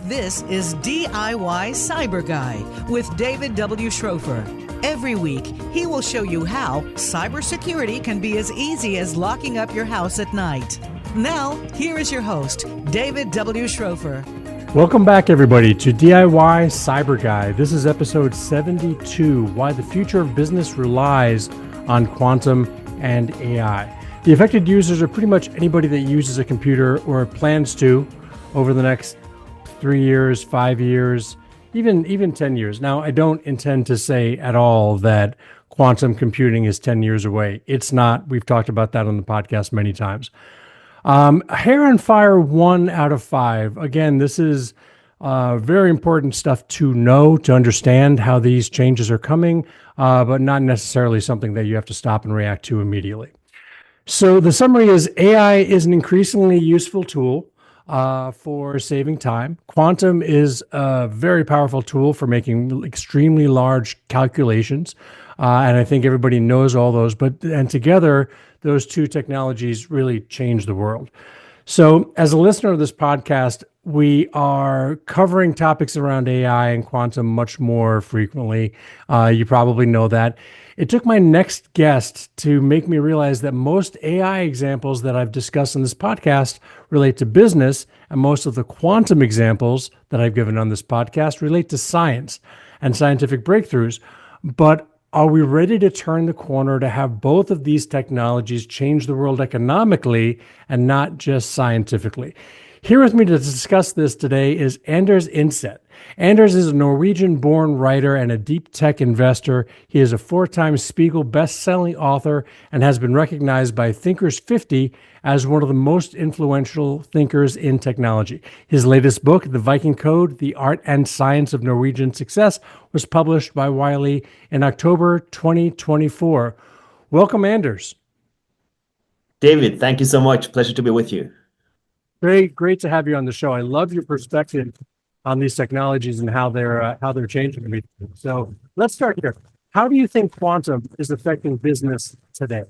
This is DIY Cyber Guy with David W. Schrofer. Every week, he will show you how cybersecurity can be as easy as locking up your house at night. Now, here is your host, David W. Schrofer. Welcome back, everybody, to DIY Cyber Guy. This is episode 72, Why the Future of Business Relies on Quantum and AI. The affected users are pretty much anybody that uses a computer or plans to over the next 3 years, 5 years, even 10 years. Now, I don't intend to say at all that quantum computing is 10 years away. It's not. We've talked about that on the podcast many times. Hair on fire, 1 out of 5. Again, this is very important stuff to know, to understand how these changes are coming, but not necessarily something that you have to stop and react to immediately. So the summary is AI is an increasingly useful tool for saving time. Quantum is a very powerful tool for making extremely large calculations. And I think everybody knows all those, and together, those two technologies really change the world. So as a listener of this podcast, we are covering topics around AI and quantum much more frequently. You probably know that. It took my next guest to make me realize that most AI examples that I've discussed in this podcast relate to business, and most of the quantum examples that I've given on this podcast relate to science and scientific breakthroughs. But are we ready to turn the corner to have both of these technologies change the world economically and not just scientifically? Here with me to discuss this today is Anders Indset. Anders is a Norwegian-born writer and a deep tech investor. He is a 4-time Spiegel best-selling author and has been recognized by Thinkers 50 as one of the most influential thinkers in technology. His latest book, The Viking Code, The Art and Science of Norwegian Success, was published by Wiley in October 2024. Welcome, Anders. David, thank you so much. Pleasure to be with you. Great to have you on the show. I love your perspective on these technologies and how they're changing everything. So let's start here. How do you think quantum is affecting business today?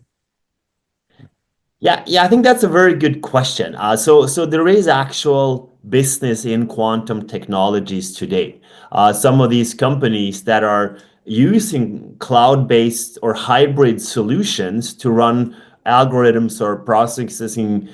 Yeah, I think that's a very good question. So there is actual business in quantum technologies today. Some of these companies that are using cloud-based or hybrid solutions to run algorithms or processing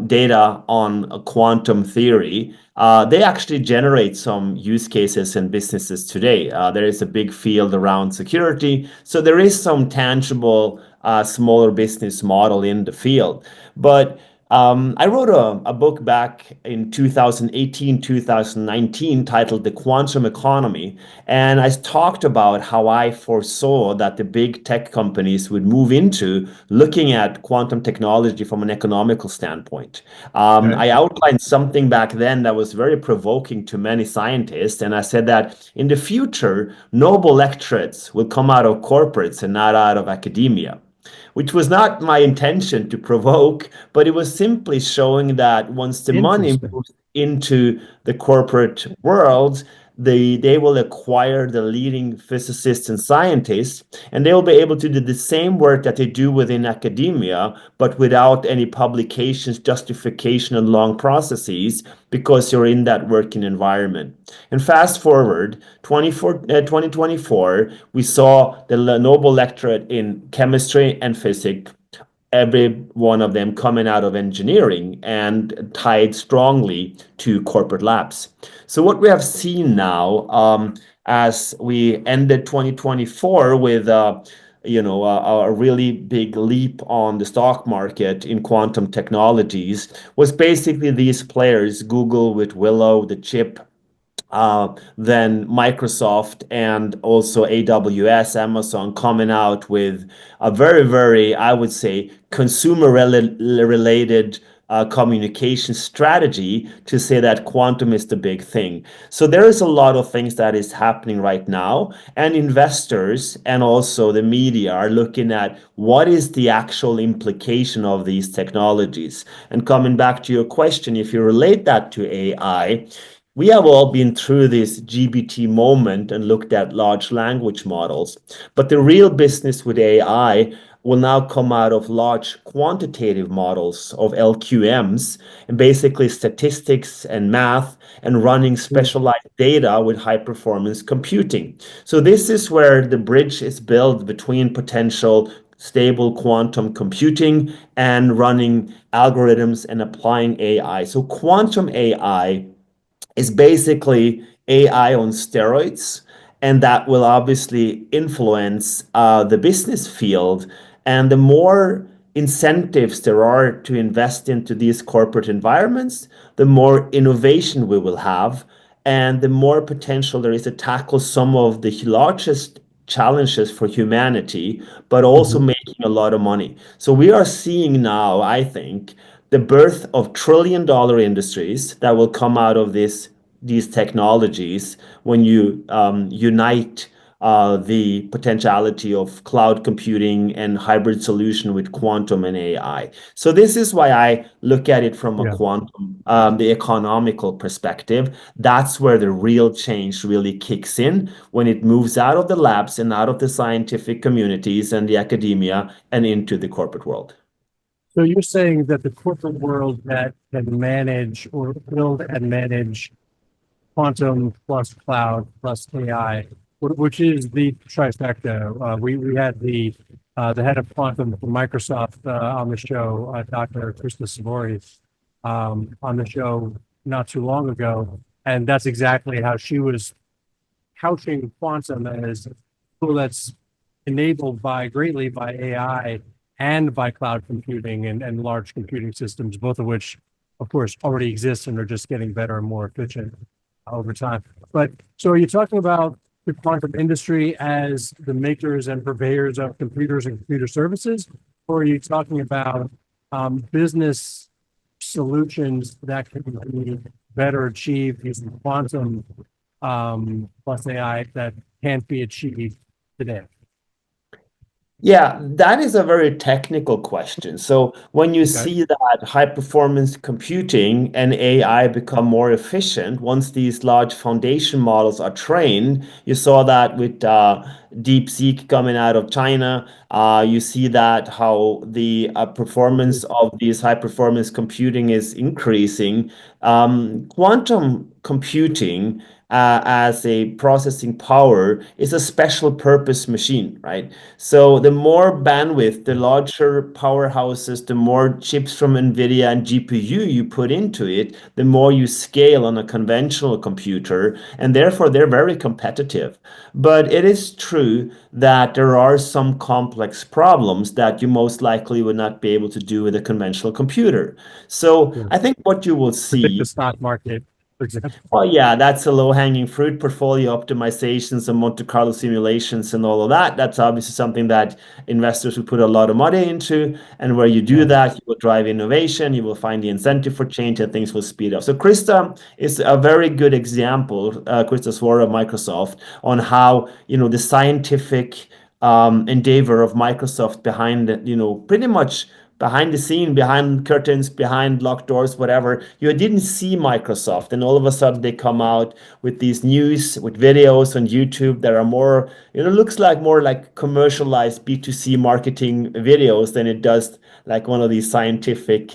data on a quantum theory, they actually generate some use cases in businesses today. There is a big field around security, so there is some tangible smaller business model in the field. But I wrote a book back in 2018, 2019 titled The Quantum Economy. And I talked about how I foresaw that the big tech companies would move into looking at quantum technology from an economical standpoint. I outlined something back then that was very provoking to many scientists. And I said that in the future, Nobel lectorates will come out of corporates and not out of academia, which was not my intention to provoke, but it was simply showing that once the money moves into the corporate world, they will acquire the leading physicists and scientists, and they will be able to do the same work that they do within academia, but without any publications, justification, and long processes, because you're in that working environment. And fast forward, 2024, we saw the Nobel lectorate in chemistry and physics, every one of them coming out of engineering and tied strongly to corporate labs. So what we have seen now, as we ended 2024 with a really big leap on the stock market in quantum technologies, was basically these players, Google with Willow, the chip, then Microsoft and also AWS, Amazon, coming out with a very, very, I would say, consumer-related communication strategy to say that quantum is the big thing. So there is a lot of things that is happening right now, and investors and also the media are looking at what is the actual implication of these technologies. And coming back to your question, if you relate that to AI, we have all been through this GBT moment and looked at large language models. But the real business with AI will now come out of large quantitative models of LQMs and basically statistics and math and running specialized data with high performance computing. So this is where the bridge is built between potential stable quantum computing and running algorithms and applying AI. So quantum AI is basically AI on steroids, and that will obviously influence the business field. And the more incentives there are to invest into these corporate environments, the more innovation we will have, and the more potential there is to tackle some of the largest challenges for humanity, but also Mhm. making a lot of money. So we are seeing now, I think, the birth of trillion-dollar industries that will come out of these technologies when you unite the potentiality of cloud computing and hybrid solution with quantum and AI. So this is why I look at it from a Yeah. quantum, the economical perspective. That's where the real change really kicks in when it moves out of the labs and out of the scientific communities and the academia and into the corporate world. So you're saying that the corporate world that can manage or build and manage quantum plus cloud plus AI, which is the trifecta. We had the head of quantum from Microsoft on the show, Dr. Krista Savori, on the show not too long ago, and that's exactly how she was couching quantum as a tool that's enabled by greatly by AI and by cloud computing and large computing systems, both of which, of course, already exist and are just getting better and more efficient over time. But so are you talking about the quantum industry as the makers and purveyors of computers and computer services, or are you talking about business solutions that can be better achieved using quantum plus AI that can't be achieved today? Yeah, that is a very technical question. So when you Okay, see that high performance computing and AI become more efficient, once these large foundation models are trained, you saw that with DeepSeek coming out of China. You see that how the performance of these high performance computing is increasing. Quantum computing as a processing power is a special purpose machine, right? So the more bandwidth, the larger powerhouses, the more chips from NVIDIA and GPU you put into it, the more you scale on a conventional computer, and therefore they're very competitive. But it is true that there are some complex problems that you most likely would not be able to do with a conventional computer. So yeah. I think what you will Predict the see. stock market, for example. Well, yeah, that's a low-hanging fruit, portfolio optimizations and Monte Carlo simulations and all of that. That's obviously something that investors will put a lot of money into. And where you do Yeah, that, you will drive innovation, you will find the incentive for change, and things will speed up. So Krista is a very good example, Krista Swara of Microsoft, on how, the scientific endeavor of Microsoft behind, pretty much behind the scene, behind curtains, behind locked doors, whatever. You didn't see Microsoft, and all of a sudden they come out with these news, with videos on YouTube that are more, looks like more like commercialized B2C marketing videos than it does like one of these scientific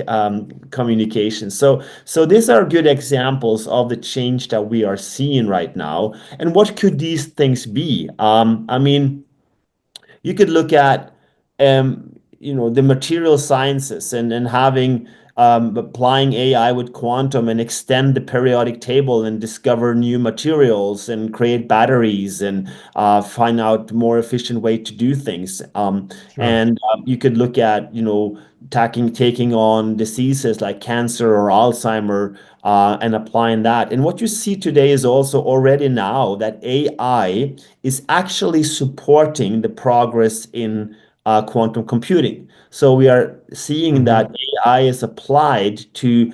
communications. So these are good examples of the change that we are seeing right now. And what could these things be? I mean, you could look at the material sciences and having applying AI with quantum and extend the periodic table and discover new materials and create batteries and find out more efficient way to do things. sure. And you could look at taking on diseases like cancer or Alzheimer and applying that. And what you see today is also already now that AI is actually supporting the progress in quantum computing. So we are seeing Hmm. that AI is applied to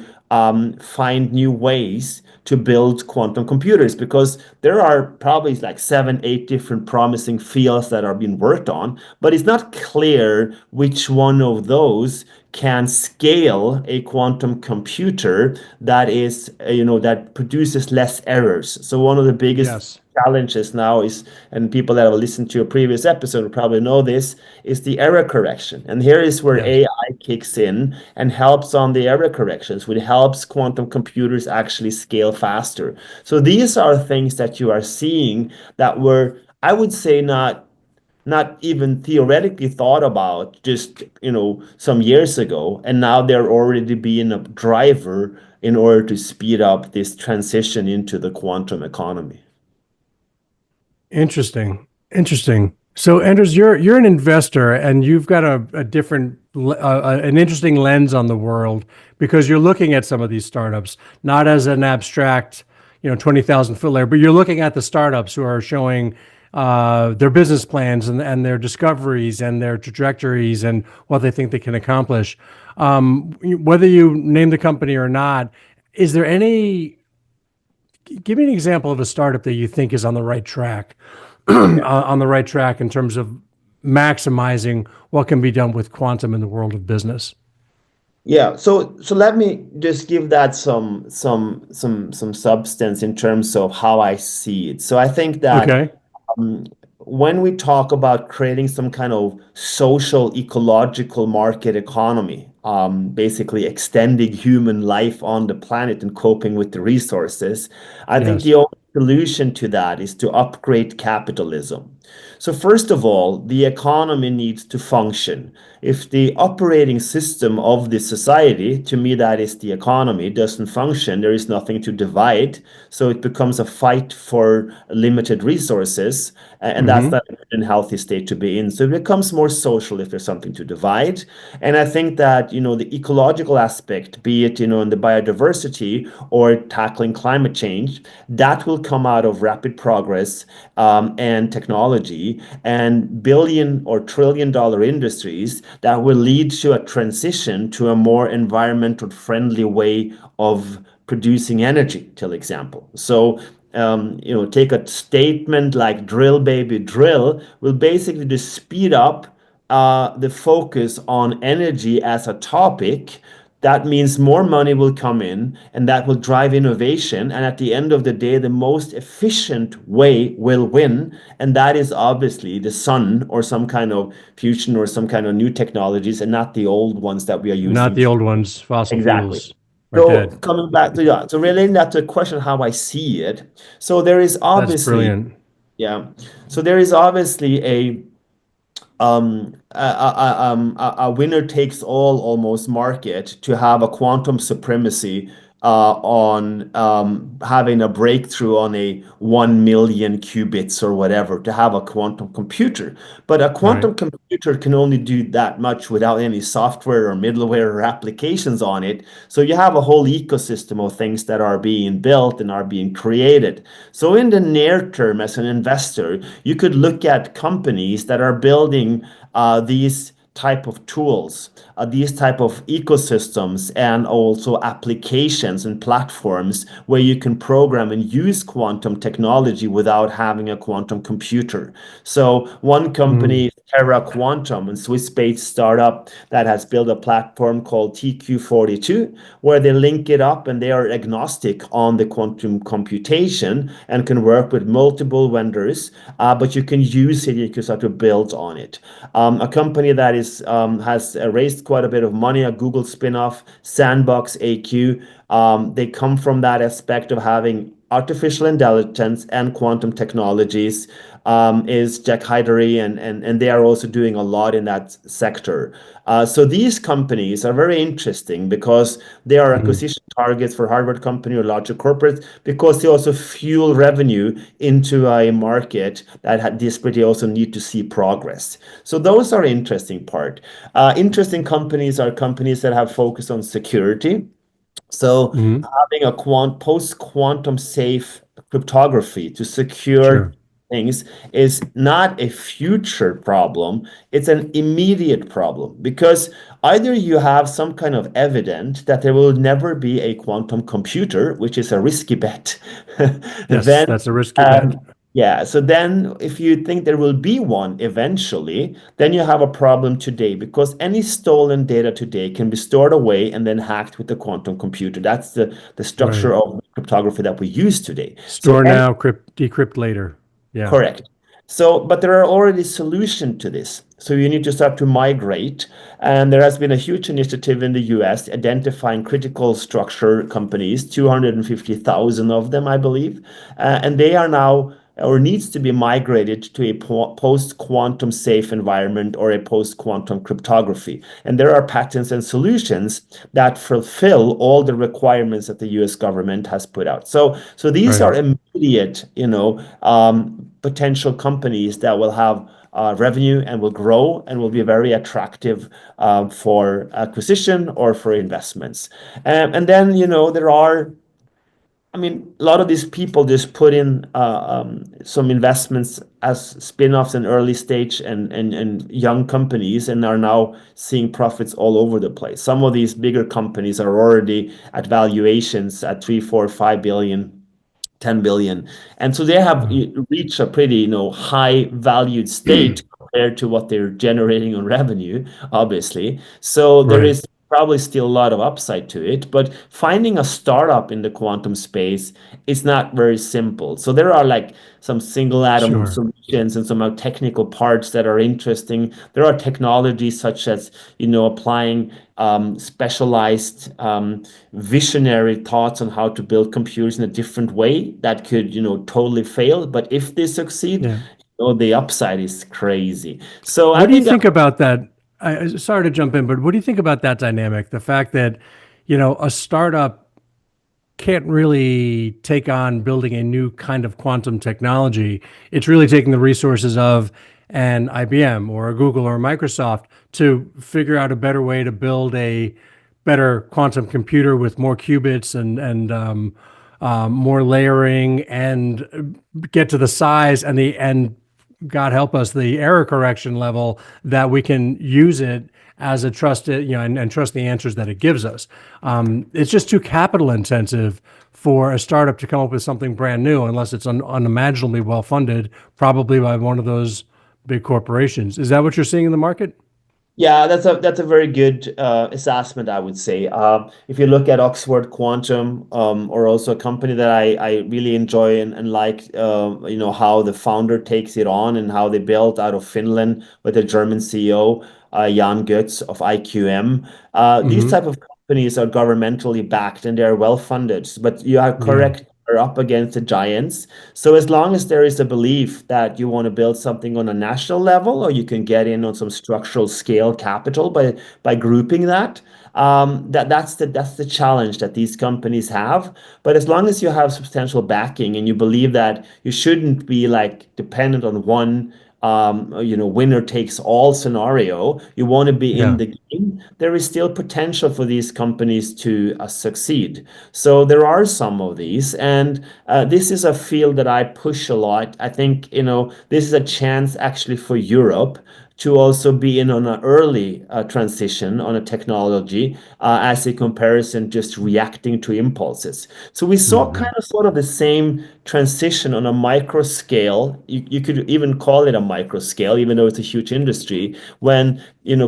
find new ways to build quantum computers, because there are probably like 7, 8 different promising fields that are being worked on, but it's not clear which one of those can scale a quantum computer that is, that produces less errors. So one of the biggest Yes. challenges now is, and people that have listened to a previous episode will probably know this, is the error correction. And here is where Yes. AI kicks in and helps on the error corrections, which helps quantum computers actually scale faster. So these are things that you are seeing that were, I would say, not even theoretically thought about just some years ago, and now they're already being a driver in order to speed up this transition into the quantum economy. Interesting. Interesting. So, Anders, you're an investor, and you've got a different, an interesting lens on the world because you're looking at some of these startups not as an abstract, 20,000 foot layer, but you're looking at the startups who are showing their business plans and their discoveries and their trajectories and what they think they can accomplish. Whether you name the company or not, is there any? Give me an example of a startup that you think is on the right track, on the right track in terms of maximizing what can be done with quantum in the world of business. Yeah, so let me just give that some substance in terms of how I see it. So I think that Okay. um, when we talk about creating some kind of social ecological market economy, basically extending human life on the planet and coping with the resources, I think Yes. the only solution to that is to upgrade capitalism. So first of all, the economy needs to function. If the operating system of the society, to me that is the economy, doesn't function, there is nothing to divide. So it becomes a fight for limited resources, and that's Mm-hmm. not a healthy state to be in. So it becomes more social if there's something to divide. And I think that, the ecological aspect, be it, in the biodiversity or tackling climate change, that will come out of rapid progress, and technology and billion or trillion dollar industries that will lead to a transition to a more environmental friendly way of producing energy, till example. So take a statement like drill baby drill will basically just speed up the focus on energy as a topic. That means more money will come in, and that will drive innovation. And at the end of the day, the most efficient way will win. And that is obviously the sun or some kind of fusion or some kind of new technologies, and not the old ones that we are Not using. the old ones. Fossil Exactly. fuels are So dead. coming back to that, so relating that to the question how I see it. So there is That's obviously, brilliant. yeah. So there is obviously a winner takes all almost market to have a quantum supremacy on having a breakthrough on a 1 million qubits or whatever to have a quantum computer. But a Right. quantum computer can only do that much without any software or middleware or applications on it. So you have a whole ecosystem of things that are being built and are being created. So in the near term, as an investor, you could look at companies that are building these type of tools, these type of ecosystems, and also applications and platforms where you can program and use quantum technology without having a quantum computer. So one company Mm. is Terra Quantum, a Swiss-based startup that has built a platform called TQ42, where they link it up and they are agnostic on the quantum computation and can work with multiple vendors, but you can use it, you can start to build on it. A company that has raised quite a bit of money, a Google spinoff, Sandbox AQ. They come from that aspect of having artificial intelligence and quantum technologies, is Jack Hydery, and they are also doing a lot in that sector. So these companies are very interesting because they are Mm. acquisition targets for hardware company or larger corporates, because they also fuel revenue into a market that desperately also need to see progress. So those are interesting part. Interesting companies are companies that have focused on security. So Mm. having a post-quantum safe cryptography to secure Sure. things is not a future problem, it's an immediate problem because either you have some kind of evidence that there will never be a quantum computer, which is a risky bet. Yes, Then that's a risky bet. um, yeah, so then if you think there will be one eventually, then you have a problem today because any stolen data today can be stored away and then hacked with the quantum computer. That's the Right. structure of cryptography that we use today. So Store now, decrypt later. Yeah. correct. So, but there are already solutions to this. So you need to start to migrate. And there has been a huge initiative in the US identifying critical structure companies, 250,000 of them, I believe. And they are now or needs to be migrated to a post-quantum safe environment or a post-quantum cryptography. And there are patents and solutions that fulfill all the requirements that the US government has put out. So these are Right. immediate, potential companies that will have revenue and will grow and will be very attractive for acquisition or for investments. And then, there are, I mean, a lot of these people just put in some investments as spin-offs in early stage and young companies and are now seeing profits all over the place. Some of these bigger companies are already at valuations at 3, 4, 5 billion, 10 billion. And so they have Wow. reached a pretty, high valued state compared to what they're generating on revenue, obviously. So there Right. is probably still a lot of upside to it, but finding a startup in the quantum space is not very simple. So there are like some single atom Sure. solutions and some technical parts that are interesting. There are technologies such as, applying specialized visionary thoughts on how to build computers in a different way that could, totally fail. But if they succeed, Yeah. the upside is crazy. So I What do you think, think about that? Sorry to jump in, but what do you think about that dynamic? The fact that, a startup can't really take on building a new kind of quantum technology. It's really taking the resources of an IBM or a Google or a Microsoft to figure out a better way to build a better quantum computer with more qubits and more layering and get to the size and God help us, the error correction level that we can use it as a trusted, and trust the answers that it gives us. It's just too capital intensive for a startup to come up with something brand new unless it's unimaginably well funded, probably by one of those big corporations. Is that what you're seeing in the market? yeah, that's a very good assessment, I would say. If you look at Oxford Quantum, or also a company that I really enjoy and like, how the founder takes it on and how they built out of Finland with the German CEO, Jan Götz of IQM. These Mm-hmm. type of companies are governmentally backed and they are well funded. But you are Yeah. correct, are up against the giants. So as long as there is a belief that you want to build something on a national level, or you can get in on some structural scale capital by grouping that, that's the challenge that these companies have. But as long as you have substantial backing and you believe that you shouldn't be like dependent on one winner takes all scenario, you want to be in Yeah. the game, there is still potential for these companies to succeed. So there are some of these, and this is a field that I push a lot. I think, this is a chance actually for Europe to also be in on an early transition on a technology as a comparison, just reacting to impulses. So we saw Mm-hmm. kind of sort of the same transition on a micro scale. You could even call it a micro scale, even though it's a huge industry, when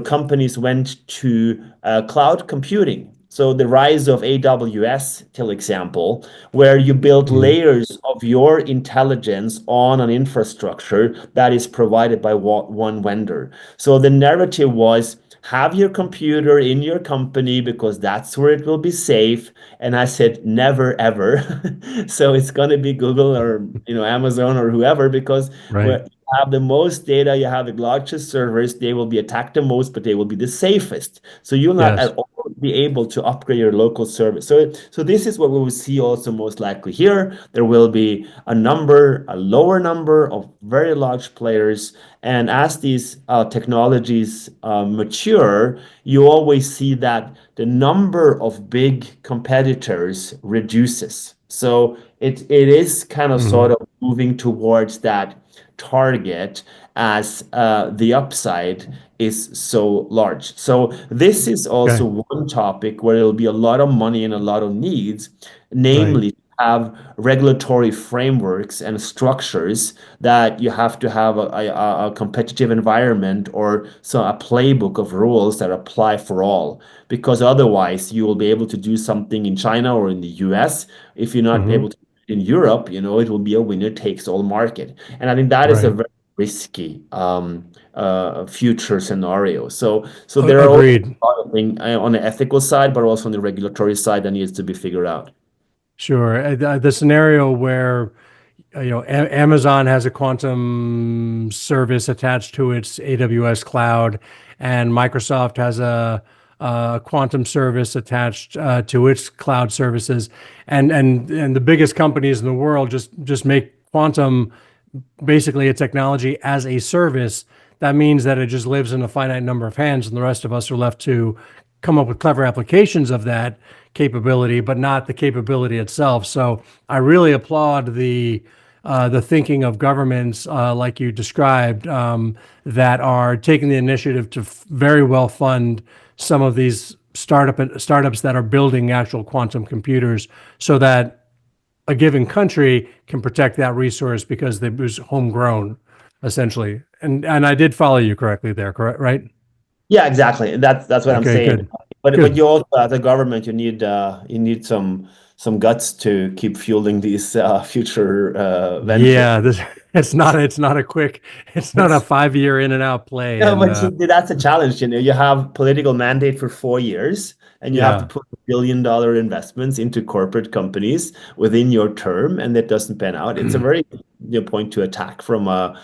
companies went to cloud computing. So the rise of AWS, till example, where you build Mm-hmm. layers of your intelligence on an infrastructure that is provided by one vendor. So the narrative was have your computer in your company because that's where it will be safe. And I said, never, ever. So it's going to be Google or Amazon or whoever because Right. where you have the most data, you have the largest servers, they will be attacked the most, but they will be the safest. So you'll not at Yes. all be able to upgrade your local service. So this is what we will see also most likely here. There will be a lower number of very large players. And as these technologies mature, you always see that the number of big competitors reduces. So it is kind of sort Hmm. of moving towards that target as the upside is so large. So this is Okay. also one topic where there'll be a lot of money and a lot of needs, Right. namely have regulatory frameworks and structures that you have to have a competitive environment or so a playbook of rules that apply for all. Because otherwise, you will be able to do something in China or in the US. If you're not Hmm. able to in Europe, it will be a winner takes all market. And I think that is a Right. very risky future scenario. So there are also Agreed. a lot of things on the ethical side, but also on the regulatory side that needs to be figured out. Sure. The scenario where Amazon has a quantum service attached to its AWS cloud, and Microsoft has a quantum service attached to its cloud services, and the biggest companies in the world just make quantum basically a technology as a service. That means that it just lives in a finite number of hands, and the rest of us are left to come up with clever applications of that capability, but not the capability itself. So I really applaud the thinking of governments, like you described, that are taking the initiative to very well fund some of these startups that are building actual quantum computers, so that a given country can protect that resource because it was homegrown, essentially. And I did follow you correctly there, correct? Right? Yeah, exactly. That's what I'm Okay, saying. good, But good. you also, as a government, you need some guts to keep fueling these future ventures. Yeah, this it's not a quick, it's not a 5 year in and out play. No, And but that's a challenge. You have political mandate for 4 years, and you have to yeah, put $1 billion investments into corporate companies within your term, and that doesn't pan out. It's a very point to attack from a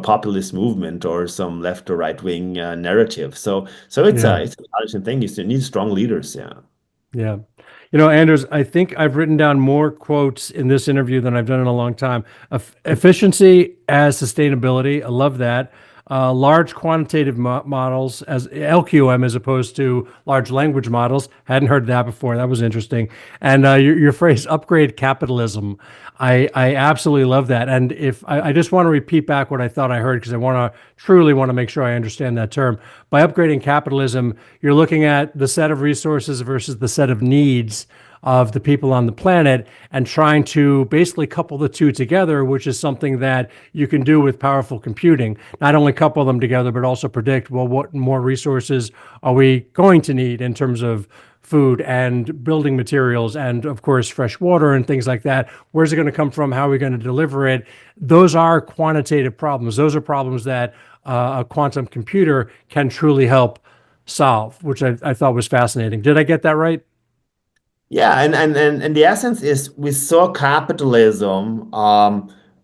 populist movement or some left or right wing narrative. So it's yeah. a challenging thing. You need strong leaders. Yeah. Yeah. Anders, I think I've written down more quotes in this interview than I've done in a long time. Efficiency as sustainability. I love that. Large quantitative models as LQM as opposed to large language models. Hadn't heard that before. That was interesting. And your phrase, upgrade capitalism. I absolutely love that. And if I just want to repeat back what I thought I heard because I truly want to make sure I understand that term. By upgrading capitalism, you're looking at the set of resources versus the set of needs of the people on the planet and trying to basically couple the two together, which is something that you can do with powerful computing. Not only couple them together, but also predict, well, what more resources are we going to need in terms of food and building materials and, of course, fresh water and things like that. Where's it going to come from? How are we going to deliver it? Those are quantitative problems. Those are problems that a quantum computer can truly help solve, which I thought was fascinating. Did I get that right? Yeah, and the essence is we saw capitalism,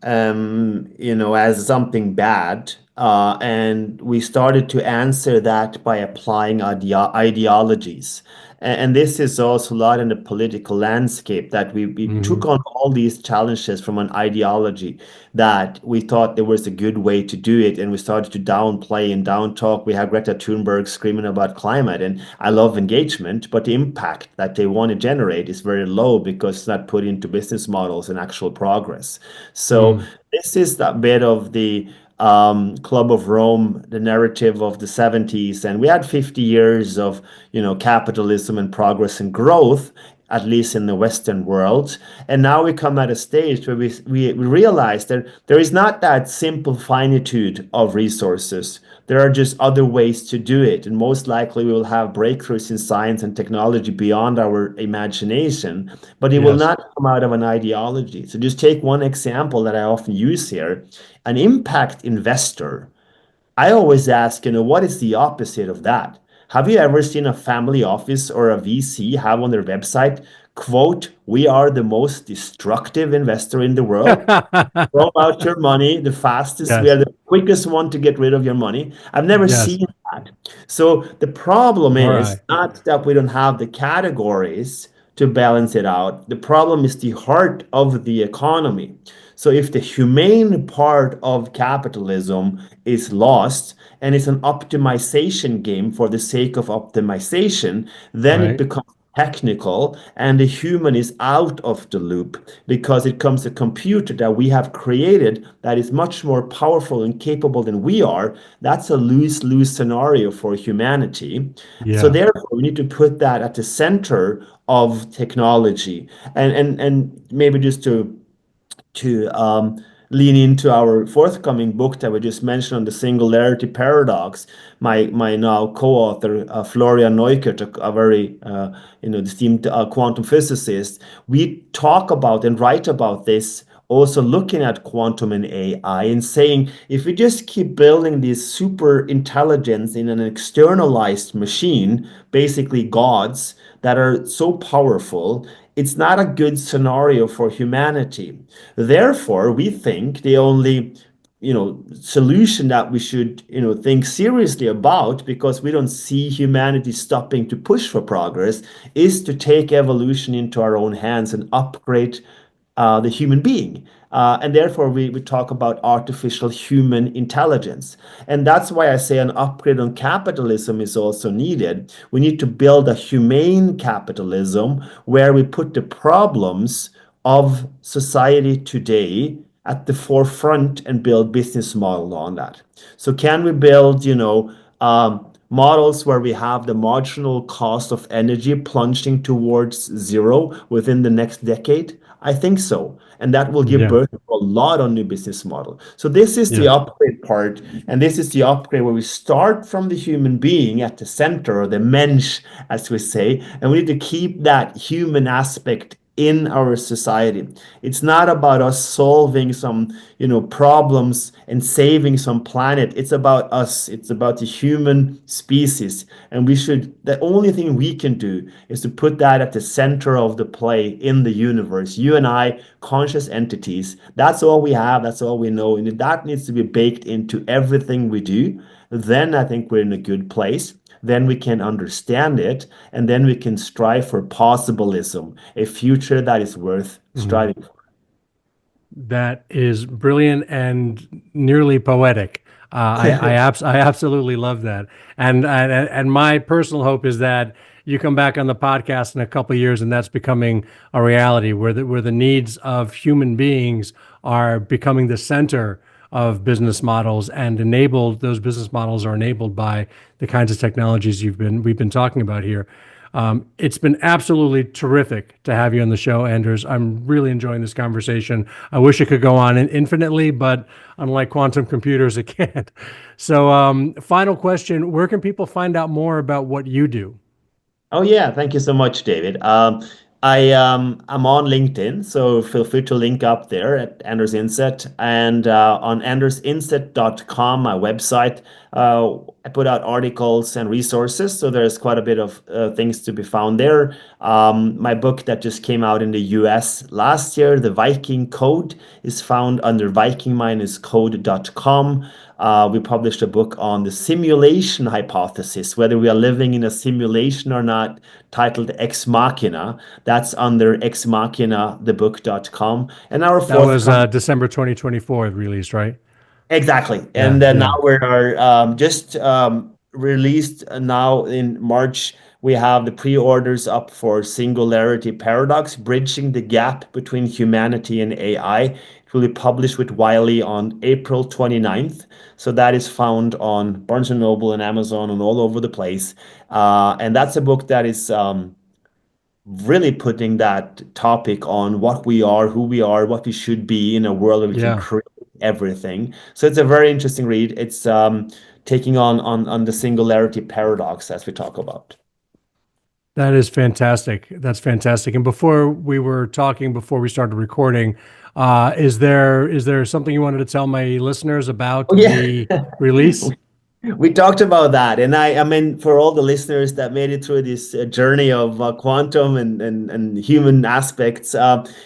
as something bad, and we started to answer that by applying ideologies. And this is also a lot in the political landscape that we took Hmm. on all these challenges from an ideology that we thought there was a good way to do it, and we started to downplay and down talk. We have Greta Thunberg screaming about climate, and I love engagement, but the impact that they want to generate is very low because it's not put into business models and actual progress. So Mm. this is that bit of the Club of Rome, the narrative of the 70s, and we had 50 years of capitalism and progress and growth, at least in the Western world. And now we come at a stage where we realize that there is not that simple finitude of resources. There are just other ways to do it. And most likely we will have breakthroughs in science and technology beyond our imagination, but it will Yes. not come out of an ideology. So just take one example that I often use here. An impact investor, I always ask, what is the opposite of that? Have you ever seen a family office or a VC have on their website, quote, "We are the most destructive investor in the world"? Throw out your money the fastest. We are Yes. the quickest one to get rid of your money. I've never Yes. seen that. So the problem Nor is I. not that we don't have the categories to balance it out. The problem is the heart of the economy. So if the humane part of capitalism is lost and it's an optimization game for the sake of optimization, then it Right. becomes technical and the human is out of the loop because it comes a computer that we have created that is much more powerful and capable than we are. That's a lose-lose scenario for humanity. So Yeah. therefore, we need to put that at the center of technology. And maybe just to lean into our forthcoming book that we just mentioned on the singularity paradox. My now co-author Florian Neukert, a very esteemed quantum physicist, we talk about and write about this. Also looking at quantum and AI and saying if we just keep building this super intelligence in an externalized machine, basically gods that are so powerful, it's not a good scenario for humanity. Therefore, we think the only solution that we should think seriously about, because we don't see humanity stopping to push for progress, is to take evolution into our own hands and upgrade the human being. And therefore, we talk about artificial human intelligence. And that's why I say an upgrade on capitalism is also needed. We need to build a humane capitalism where we put the problems of society today at the forefront and build business model on that. So can we build, models where we have the marginal cost of energy plunging towards zero within the next decade? I think so. And that will give Yeah. birth to a lot of new business model. So this is the Yeah. upgrade part. And this is the upgrade where we start from the human being at the center, or the mensch, as we say, and we need to keep that human aspect in our society. It's not about us solving some, problems and saving some planet. It's about us. It's about the human species. And the only thing we can do is to put that at the center of the play in the universe. You and I, conscious entities, that's all we have. That's all we know. And if that needs to be baked into everything we do, then I think we're in a good place. Then we can understand it, and then we can strive for possibilism, a future that is worth Mhm. striving for. That is brilliant and nearly poetic. I absolutely love that. And my personal hope is that you come back on the podcast in a couple of years and that's becoming a reality where the needs of human beings are becoming the center of business models, and enabled those business models are enabled by the kinds of technologies we've been talking about here. It's been absolutely terrific to have you on the show, Anders. I'm really enjoying this conversation. I wish it could go on infinitely, but unlike quantum computers, it can't. So, final question: where can people find out more about what you do? Oh yeah, thank you so much, David. I'm on LinkedIn, so feel free to link up there at Anders Indset, and on andersindset.com, my website. I put out articles and resources, so there's quite a bit of things to be found there. My book that just came out in the US last year, The Viking Code, is found under viking-code.com. We published a book on the simulation hypothesis, whether we are living in a simulation or not, titled Ex Machina. That's under exmachinathebook.com. And our That was forthcoming. December 2024 released, right? Exactly. Yeah, And then now yeah. we are just released now in March. We have the pre-orders up for Singularity Paradox, Bridging the Gap Between Humanity and AI. It will be published with Wiley on April 29th. So that is found on Barnes& and Noble and Amazon and all over the place. And that's a book that is really putting that topic on what we are, who we are, what we should be in a world where we can Yeah. create everything. So it's a very interesting read. It's taking on the singularity paradox as we talk about. That is fantastic. That's fantastic. And before we were talking, before we started recording, is there something you wanted to tell my listeners about Oh yeah. the release? We talked about that, and I mean, for all the listeners that made it through this journey of quantum and human aspects,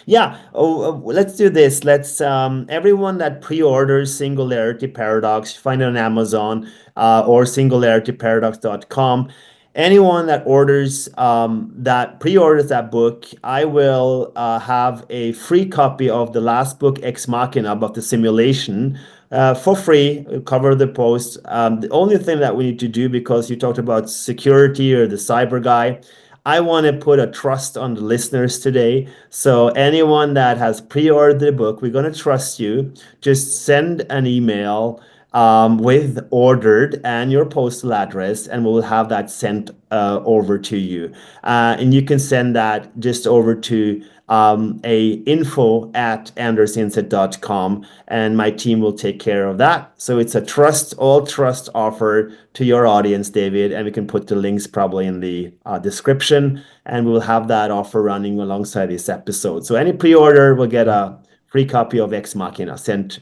yeah. Let's do this. Let's everyone that pre-orders Singularity Paradox, find it on Amazon or singularityparadox.com. Anyone that orders that pre-orders that book, I will have a free copy of the last book, Ex Machina, about the simulation for free. Cover the post. The only thing that we need to do, because you talked about security or the cyber guy, I want to put a trust on the listeners today. So anyone that has pre-ordered the book, we're going to trust you. Just send an email with ordered and your postal address, and we'll have that sent over to you. And you can send that just over to a info@andersindset.com, and my team will take care of that. So it's a all trust offer to your audience, David, and we can put the links probably in the description, and we'll have that offer running alongside this episode. So any pre-order will get a free copy of Ex Machina sent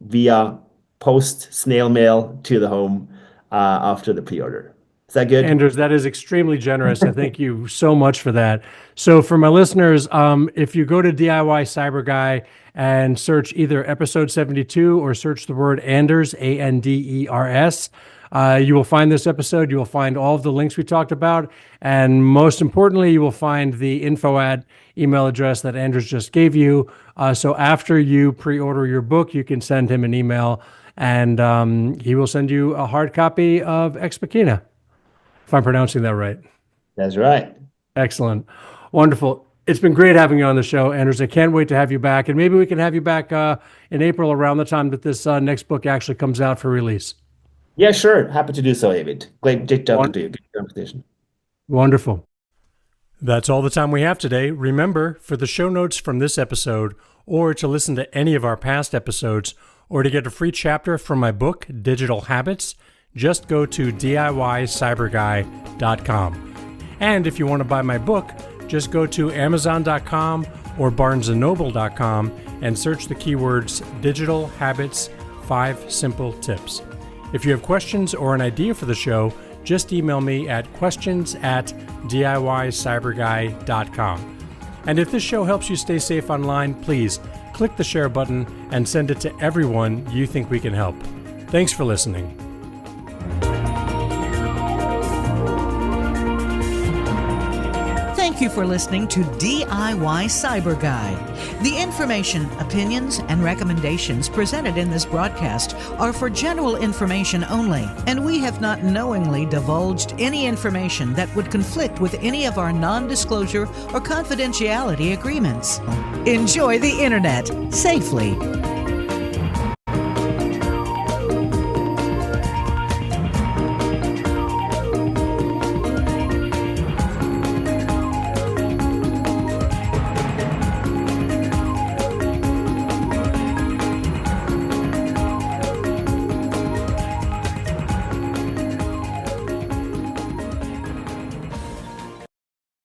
via post snail mail to the home after the pre-order. Is that good? Anders, that is extremely generous. I thank you so much for that. So for my listeners, if you go to DIY Cyber Guy and search either episode 72 or search the word Anders, Anders, you will find this episode. You will find all of the links we talked about. And most importantly, you will find the info email address that Anders just gave you. So after you pre-order your book, you can send him an email, and he will send you a hard copy of Ex Machina, if I'm pronouncing that right. That's right. Excellent. Wonderful. It's been great having you on the show, Anders. I can't wait to have you back. And maybe we can have you back in April around the time that this next book actually comes out for release. Yeah, sure. Happy to do so, David. Great talking to you. Good conversation. Wonderful. That's all the time we have today. Remember, for the show notes from this episode, or to listen to any of our past episodes, or to get a free chapter from my book, Digital Habits, just go to DIYCyberGuy.com. And if you want to buy my book, just go to Amazon.com or BarnesandNoble.com and search the keywords Digital Habits 5 Simple Tips. If you have questions or an idea for the show, just email me at questions@DIYCyberGuy.com. And if this show helps you stay safe online, please click the share button and send it to everyone you think we can help. Thanks for listening. Thank you for listening to DIY Cyber Guy. The information, opinions, and recommendations presented in this broadcast are for general information only, and we have not knowingly divulged any information that would conflict with any of our non-disclosure or confidentiality agreements. Enjoy the internet safely.